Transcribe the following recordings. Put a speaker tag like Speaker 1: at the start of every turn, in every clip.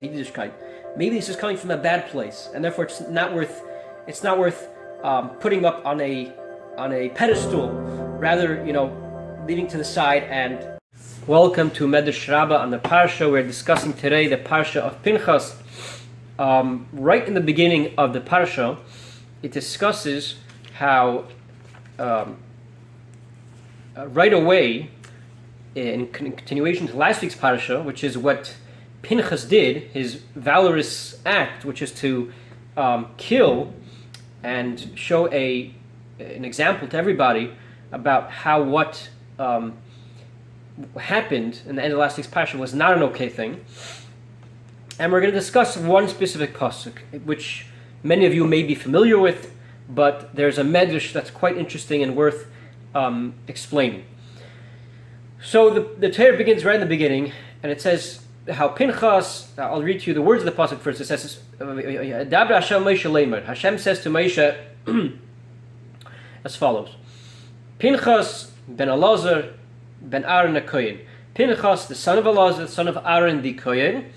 Speaker 1: Yiddishkeit. Maybe this is coming from a bad place, and therefore it's not worth putting up on a pedestal. Rather, leaving to the side. And welcome to Medrash Rabbah on the Parsha. We're discussing today the Parsha of Pinchas. Right in the beginning of the Parsha, it discusses how right away, in continuation to last week's Parsha, which is what Pinchas did, his valorous act, which is to kill and show an example to everybody about how what happened in the end of last week's Parsha was not an okay thing. And we're going to discuss one specific pasuk, which many of you may be familiar with, but there's a medrash that's quite interesting and worth explaining. So the Torah begins right in the beginning, and it says how Pinchas, I'll read to you the words of the pasuk first. It says, Hashem says to Moshe as follows: Pinchas ben Elazar ben Aaron the Kohen. Pinchas, the son of Elazar, the son of Aaron the Kohen.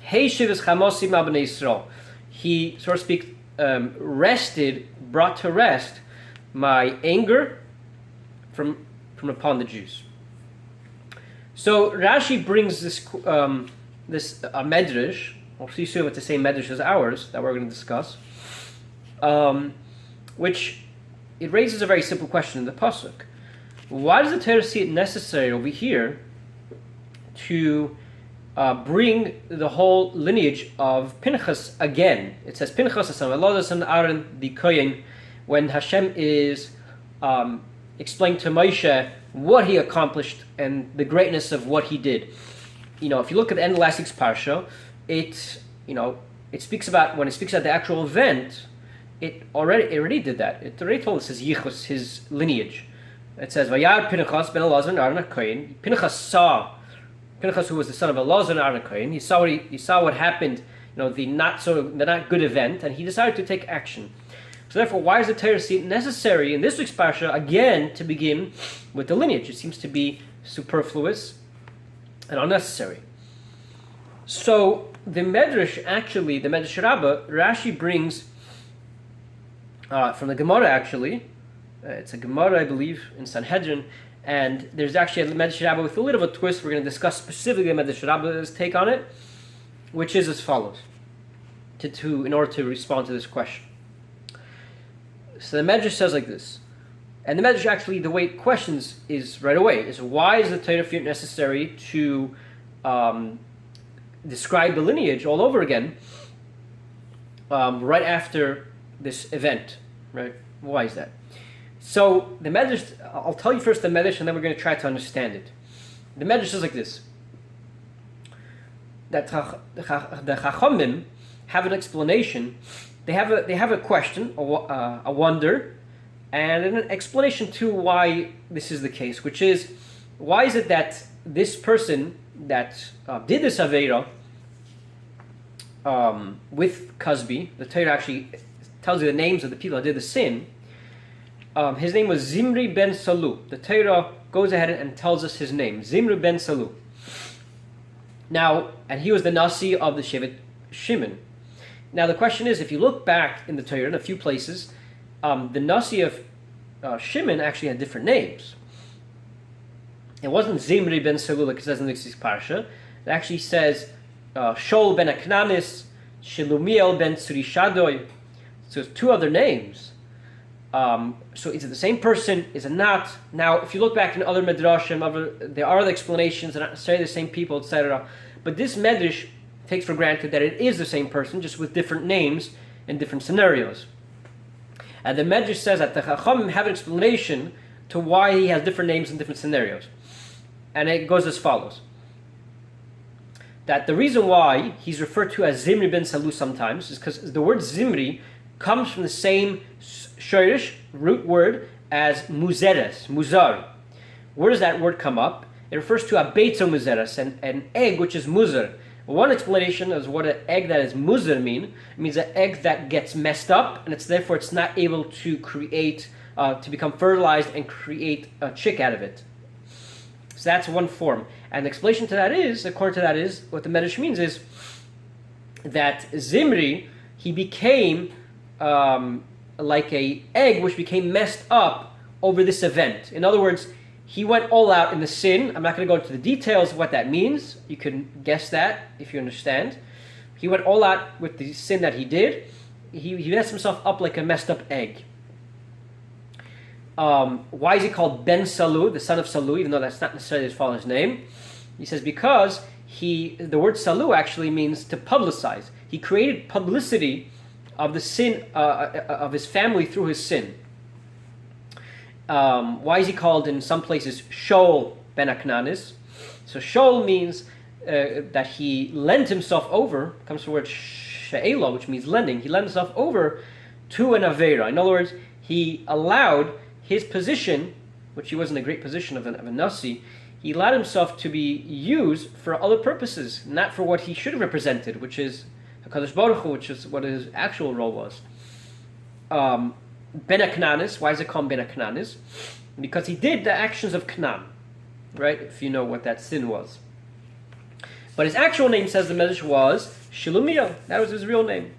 Speaker 1: Heishiv es chamosim al bnei Yisrael. He, so to speak, brought to rest my anger from upon the Jews. So Rashi brings this medrash, or see soon it's the same medrash as ours that we're going to discuss, which it raises a very simple question in the pasuk. Why does the Torah see it necessary over here to bring the whole lineage of Pinchas again? It says Pinchas, the son of Elazar, son of Aaron, the Kohen, when Hashem is explaining to Moshe what he accomplished and the greatness of what he did. If you look at the end of last week's parsha, it speaks about, when it speaks about the actual event, it already did that. It already told us his yichus, his lineage. It says Vayar Pinchas ben Elazar and Aaron Kohen. Pinchas, who was the son of Elazar and Aaron Kohen, he saw what happened, the not good event, and he decided to take action. So therefore, why does the Torah see it necessary in this week's parsha again to begin with the lineage? It seems to be superfluous and unnecessary. So the Medrash Rabbah, Rashi brings from the Gemara actually. It's a Gemara, I believe, in Sanhedrin, and there's actually a Medrash Rabbah with a little of a twist. We're going to discuss specifically Medrash Rabbah's take on it, which is as follows, in order to respond to this question. So the Medrash says like this, and the Medrash actually, the way it questions is right away, is why is the Torah feel necessary to describe the lineage all over again right after this event, right? Why is that? So the Medrash, I'll tell you first the Medrash, and then we're going to try to understand it. The Medrash says like this, that the Chachamim have an explanation. They have a question, a wonder, and an explanation to why this is the case, which is, why is it that this person that did this Aveira with Cosby, the Torah actually tells you the names of the people that did the sin, his name was Zimri ben Salu. The Torah goes ahead and tells us his name, Zimri ben Salu. Now, and he was the Nasi of the Shevet Shimon. Now the question is, if you look back in the Torah in a few places, the Nasi of Shimon actually had different names. It wasn't Zimri ben Salu like it says in the next parsha. It actually says Shol ben Aknanis, Shelumiel ben Tzurishadoy. So it's two other names. So is it the same person? Is it not? Now, if you look back in other Midrashim, there are other explanations, they're not necessarily the same people, etc. But this Medrash takes for granted that it is the same person, just with different names in different scenarios. And the Medrash says that the Chachamim have an explanation to why he has different names in different scenarios. And it goes as follows. That the reason why he's referred to as Zimri ben Salu sometimes is because the word Zimri comes from the same shorish root word as muzeres, muzar. Where does that word come up? It refers to a beitzo muzeres, an egg which is muzar. One explanation is what an egg that is muzar mean. It means an egg that gets messed up, and therefore it's not able to create, to become fertilized and create a chick out of it. So that's one form. And the explanation to that is, according to that is, what the Medrash means is that Zimri, he became like a egg which became messed up over this event. In other words, he went all out in the sin. I'm not going to go into the details of what that means. You can guess that if you understand. He went all out with the sin that he did. He messed himself up like a messed up egg. Why is he called Ben Salu, the son of Salu, even though that's not necessarily his father's name? He says because the word Salu actually means to publicize. He created publicity of the sin of his family through his sin. Why is he called in some places Shoal Ben Aknanis? So Shoal means that he lent himself over, comes from the word She'ela, which means lending. He lent himself over to an Avera. In other words, he allowed his position, which he was in a great position of a Nasi, he allowed himself to be used for other purposes, not for what he should have represented, which is HaKadosh Baruch Hu, which is what his actual role was. Ben Aknanis, why is it called Ben Aknanis? Because he did the actions of Knan, right? If you know what that sin was. But his actual name, says the Medrash, was Shelumiel. That was his real name.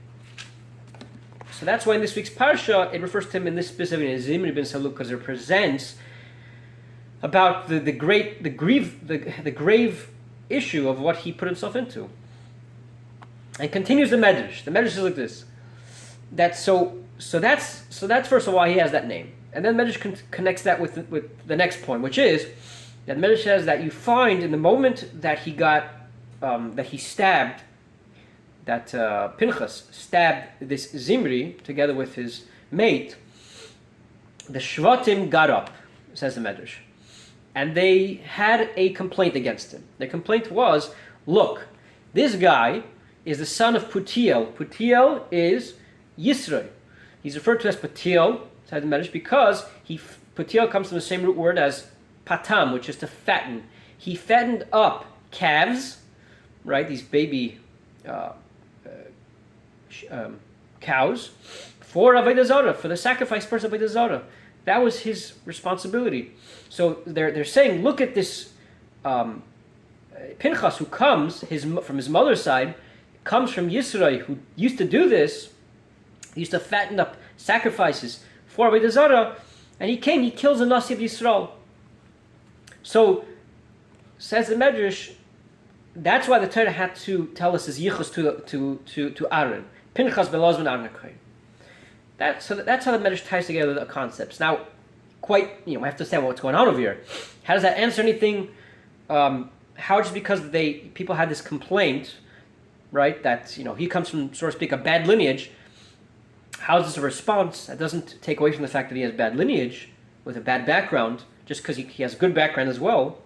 Speaker 1: So that's why in this week's Parsha, it refers to him in this specific as Zimri ben Salu, because it represents about the grave issue of what he put himself into. And continues the Medrash. The Medrash is like this. That's first of all why he has that name. And then Medrash connects that with the next point, which is that Medrash says that you find in the moment that he got that he stabbed, that Pinchas stabbed this Zimri together with his mate, the Shvatim got up, says the Medrash, and they had a complaint against him. The complaint was, look, this guy is the son of Putiel. Putiel is Yisro. He's referred to as Putiel, says the Medrash, because Putiel comes from the same root word as patam, which is to fatten. He fattened up calves, right? These baby cows for Avodah Zarah, for the sacrifice for Avodah Zarah. That was his responsibility. So they're saying, look at this Pinchas, who comes from his mother's side, comes from Yisro, who used to do this. He used to fatten up sacrifices for Avodah Zarah, and he kills the Nasi of Yisrael. So, says the Medrash, that's why the Torah had to tell us his yichus to Aaron. Pinchas ben Elazar ben Aaron HaKohen. That's how the Medrash ties together the concepts. Now, we have to understand what's going on over here. How does that answer anything? How just because people had this complaint, right, that he comes from, so to speak, a bad lineage. How is this a response? That doesn't take away from the fact that he has bad lineage with a bad background, just because he has a good background as well.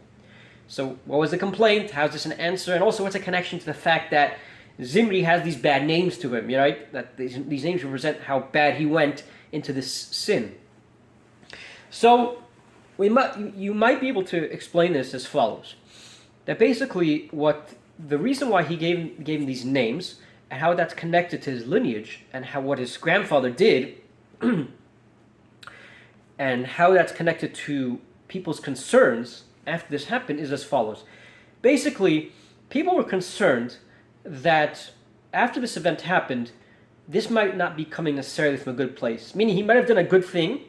Speaker 1: So what was the complaint? How is this an answer? And also, what's a connection to the fact that Zimri has these bad names to him, right? That these names represent how bad he went into this sin. So you might be able to explain this as follows. That basically the reason why he gave him these names and how that's connected to his lineage and what his grandfather did and how that's connected to people's concerns after this happened is as follows. Basically, people were concerned that after this event happened, this might not be coming necessarily from a good place. Meaning he might have done a good thing,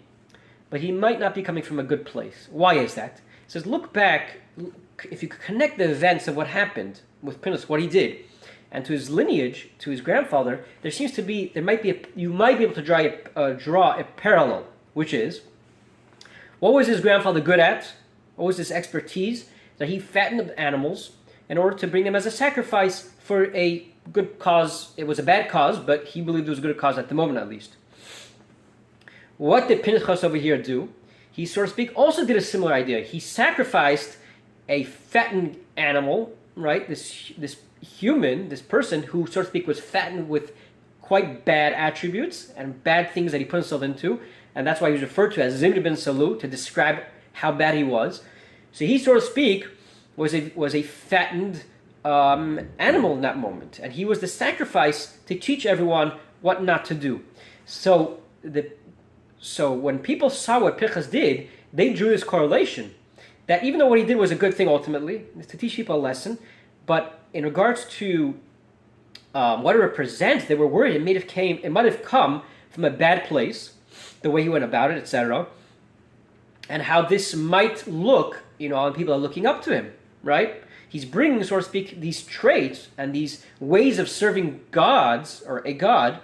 Speaker 1: but he might not be coming from a good place. Why is that? It says, look back, if you connect the events of what happened with Pinchas, what he did, and to his lineage, to his grandfather, you might be able to draw a parallel, which is, what was his grandfather good at? What was his expertise? That he fattened animals in order to bring them as a sacrifice for a good cause. It was a bad cause, but he believed it was a good cause at the moment, at least. What did Pinchas over here do? He, so to speak, also did a similar idea. He sacrificed a fattened animal, right? This human, this person who, so to speak, was fattened with quite bad attributes and bad things that he put himself into, and that's why he was referred to as Zimri ben Salu, to describe how bad he was. So he, so to speak, was a fattened animal in that moment, and he was the sacrifice to teach everyone what not to do. So when people saw what Pinchas did, they drew this correlation that even though what he did was a good thing ultimately, is to teach people a lesson, but in regards to what it represents. They were worried it might have come from a bad place, the way he went about it, etc., and how this might look, on people are looking up to him, right? He's bringing, so to speak, these traits and these ways of serving gods, or a god.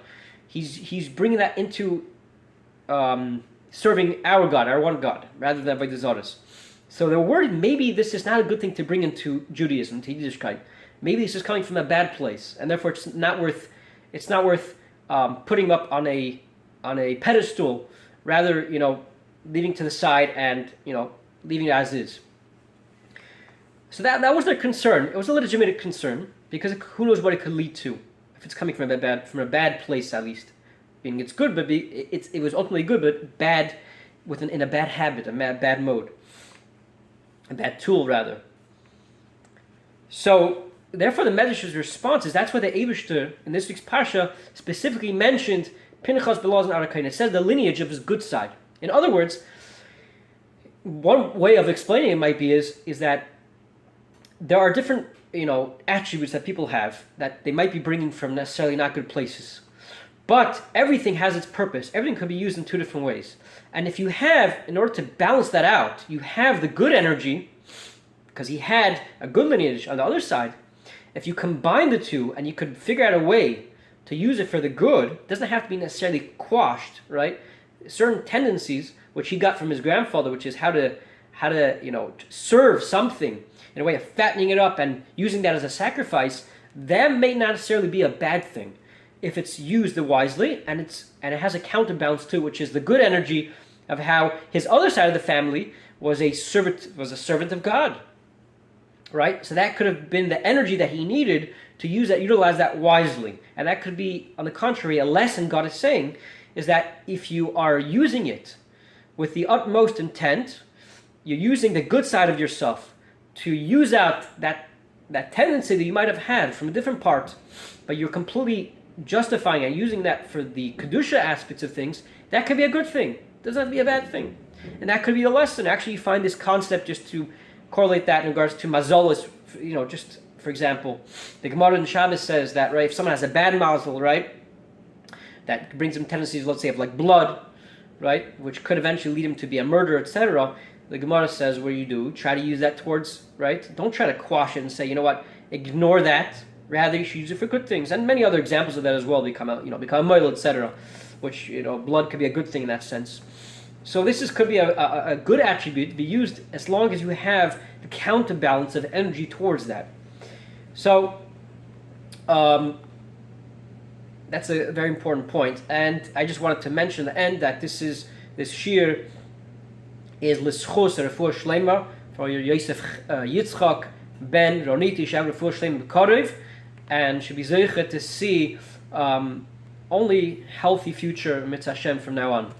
Speaker 1: He's bringing that into serving our God, our one God, rather than Avodah Zarah. So they're worried maybe this is not a good thing to bring into Judaism, to Yiddishkeit. Maybe this is coming from a bad place, and therefore it's not worth putting up on a pedestal. Rather, leaving to the side and leaving it as is. So that was their concern. It was a legitimate concern, because who knows what it could lead to if it's coming from a bad place, at least. Meaning it's good, but it was ultimately good, but bad in a bad habit, a bad mode, a bad tool rather. So therefore, the Medrash's response is that's why the Eibishter in this week's Parsha specifically mentioned Pinchas, Belaz, and Arakain. It says the lineage of his good side. In other words, one way of explaining it might be is that there are different attributes that people have that they might be bringing from necessarily not good places. But everything has its purpose. Everything can be used in two different ways. And if you have, in order to balance that out, you have the good energy, because he had a good lineage on the other side. If you combine the two and you could figure out a way to use it for the good, it doesn't have to be necessarily quashed, right? Certain tendencies, which he got from his grandfather, which is how to serve something in a way of fattening it up and using that as a sacrifice, that may not necessarily be a bad thing if it's used wisely, and it has a counterbalance too, which is the good energy of how his other side of the family was a servant of God, right? So that could have been the energy that he needed to utilize that wisely, and that could be, on the contrary, a lesson God is saying is that if you are using it with the utmost intent, you're using the good side of yourself to use out that tendency that you might have had from a different part, but you're completely justifying and using that for the Kedusha aspects of things, that could be a good thing. It doesn't have to be a bad thing. And that could be a lesson. Actually, you find this concept, just to correlate that in regards to mazolos, just for example, the Gemara in Shabbos says that, right, if someone has a bad mazel, right, that brings him tendencies, let's say, of like blood, right, which could eventually lead him to be a murderer, etc., the Gemara says, what do? Try to use that towards, right? Don't try to quash it and say, ignore that. Rather, you should use it for good things. And many other examples of that as well become a moil, etc., which, blood could be a good thing in that sense. So this could be a good attribute to be used as long as you have the counterbalance of energy towards that. So, that's a very important point. And I just wanted to mention at the end that this shir is L'schus Refuah Shlema for Yosef Yitzchak ben Roniti Shav Refuah Shlema B'Korev, and should be zeicha to see only healthy future mitzvah Hashem from now on.